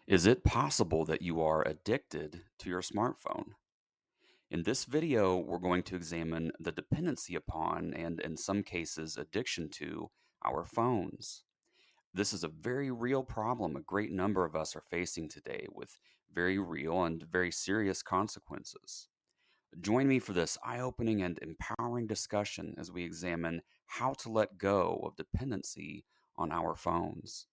Is it possible that you are addicted to your smartphone? In this video, we're going to examine the dependency upon and, in some cases, addiction to our phones. This is a very real problem a great number of us are facing today with very real and very serious consequences. Join me for this eye opening and empowering discussion as we examine how to let go of dependency on our phones.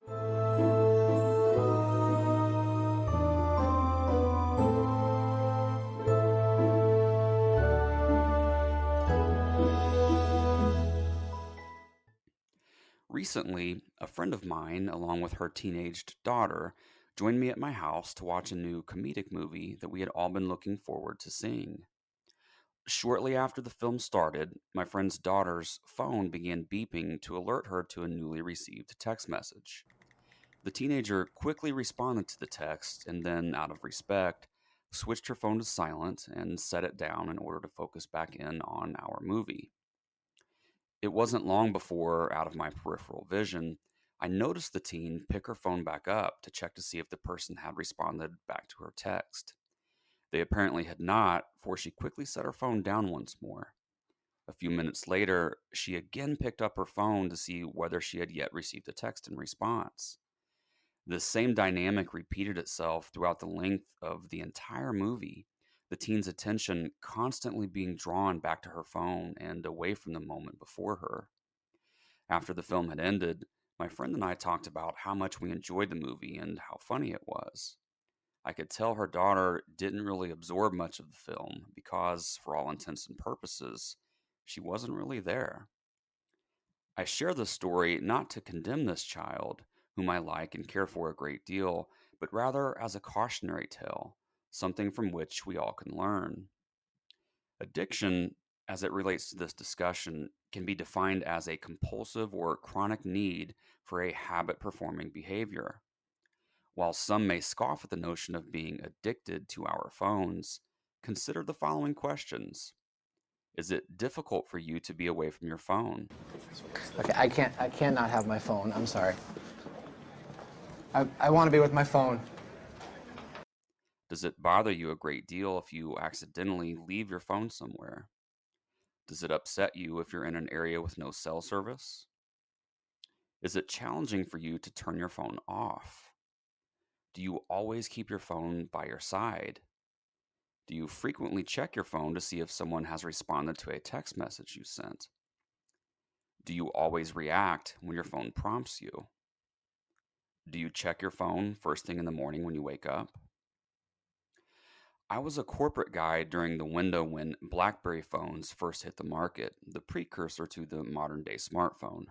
Recently, a friend of mine, along with her teenaged daughter, joined me at my house to watch a new comedic movie that we had all been looking forward to seeing. Shortly after the film started, my friend's daughter's phone began beeping to alert her to a newly received text message. The teenager quickly responded to the text and then, out of respect, switched her phone to silent and set it down in order to focus back in on our movie. It wasn't long before, out of my peripheral vision, I noticed the teen pick her phone back up to check to see if the person had responded back to her text. They apparently had not, for she quickly set her phone down once more. A few minutes later, she again picked up her phone to see whether she had yet received a text in response. This same dynamic repeated itself throughout the length of the entire movie, the teen's attention constantly being drawn back to her phone and away from the moment before her. After the film had ended, my friend and I talked about how much we enjoyed the movie and how funny it was. I could tell her daughter didn't really absorb much of the film because, for all intents and purposes, she wasn't really there. I share this story not to condemn this child, whom I like and care for a great deal, but rather as a cautionary tale, something from which we all can learn. Addiction, as it relates to this discussion, can be defined as a compulsive or chronic need for a habit performing behavior. While some may scoff at the notion of being addicted to our phones, consider the following questions. Is it difficult for you to be away from your phone? Okay, I cannot have my phone. I'm sorry. I want to be with my phone. Does it bother you a great deal if you accidentally leave your phone somewhere? Does it upset you if you're in an area with no cell service? Is it challenging for you to turn your phone off? Do you always keep your phone by your side? Do you frequently check your phone to see if someone has responded to a text message you sent? Do you always react when your phone prompts you? Do you check your phone first thing in the morning when you wake up? I was a corporate guy during the window when BlackBerry phones first hit the market, the precursor to the modern day smartphone.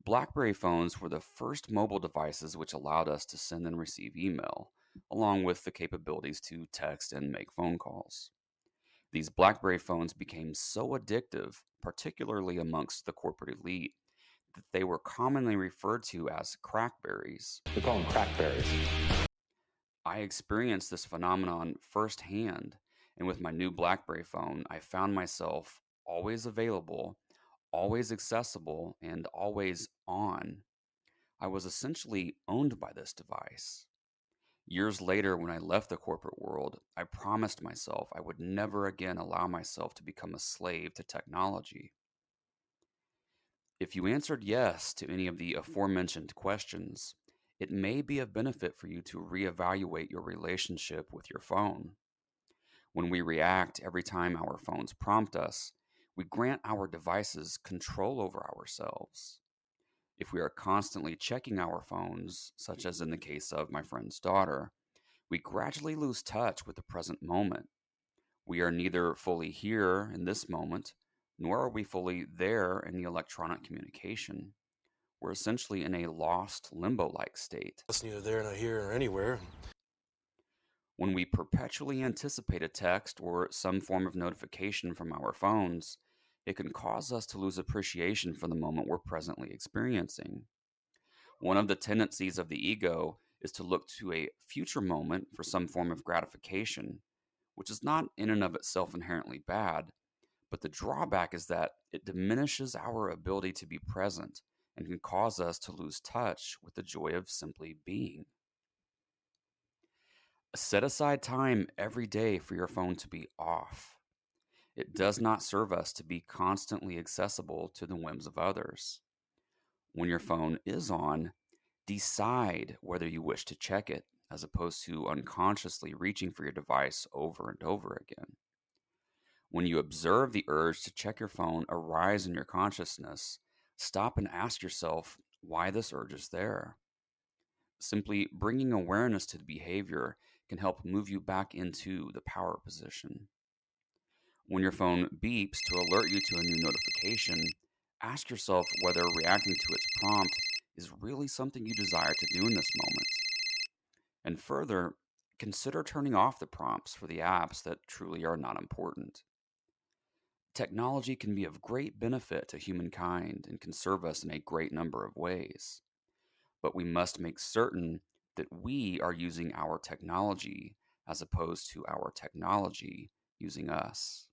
BlackBerry phones were the first mobile devices which allowed us to send and receive email, along with the capabilities to text and make phone calls. These BlackBerry phones became so addictive, particularly amongst the corporate elite, that they were commonly referred to as crackberries. We call them crackberries. I experienced this phenomenon firsthand, and with my new BlackBerry phone, I found myself always available, always accessible, and always on. I was essentially owned by this device. Years later, when I left the corporate world, I promised myself I would never again allow myself to become a slave to technology. If you answered yes to any of the aforementioned questions, it may be of benefit for you to reevaluate your relationship with your phone. When we react every time our phones prompt us, we grant our devices control over ourselves. If we are constantly checking our phones, such as in the case of my friend's daughter, we gradually lose touch with the present moment. We are neither fully here in this moment, nor are we fully there in the electronic communication. We're essentially in a lost limbo like state. It's neither there nor here or anywhere. When we perpetually anticipate a text or some form of notification from our phones, it can cause us to lose appreciation for the moment we're presently experiencing. One of the tendencies of the ego is to look to a future moment for some form of gratification, which is not in and of itself inherently bad, but the drawback is that it diminishes our ability to be present and can cause us to lose touch with the joy of simply being. Set aside time every day for your phone to be off. It does not serve us to be constantly accessible to the whims of others. When your phone is on, decide whether you wish to check it as opposed to unconsciously reaching for your device over and over again. When you observe the urge to check your phone arise in your consciousness, stop and ask yourself why this urge is there. Simply bringing awareness to the behavior can help move you back into the power position. When your phone beeps to alert you to a new notification, ask yourself whether reacting to its prompt is really something you desire to do in this moment. And further, consider turning off the prompts for the apps that truly are not important. Technology can be of great benefit to humankind and can serve us in a great number of ways, but we must make certain that we are using our technology as opposed to our technology using us.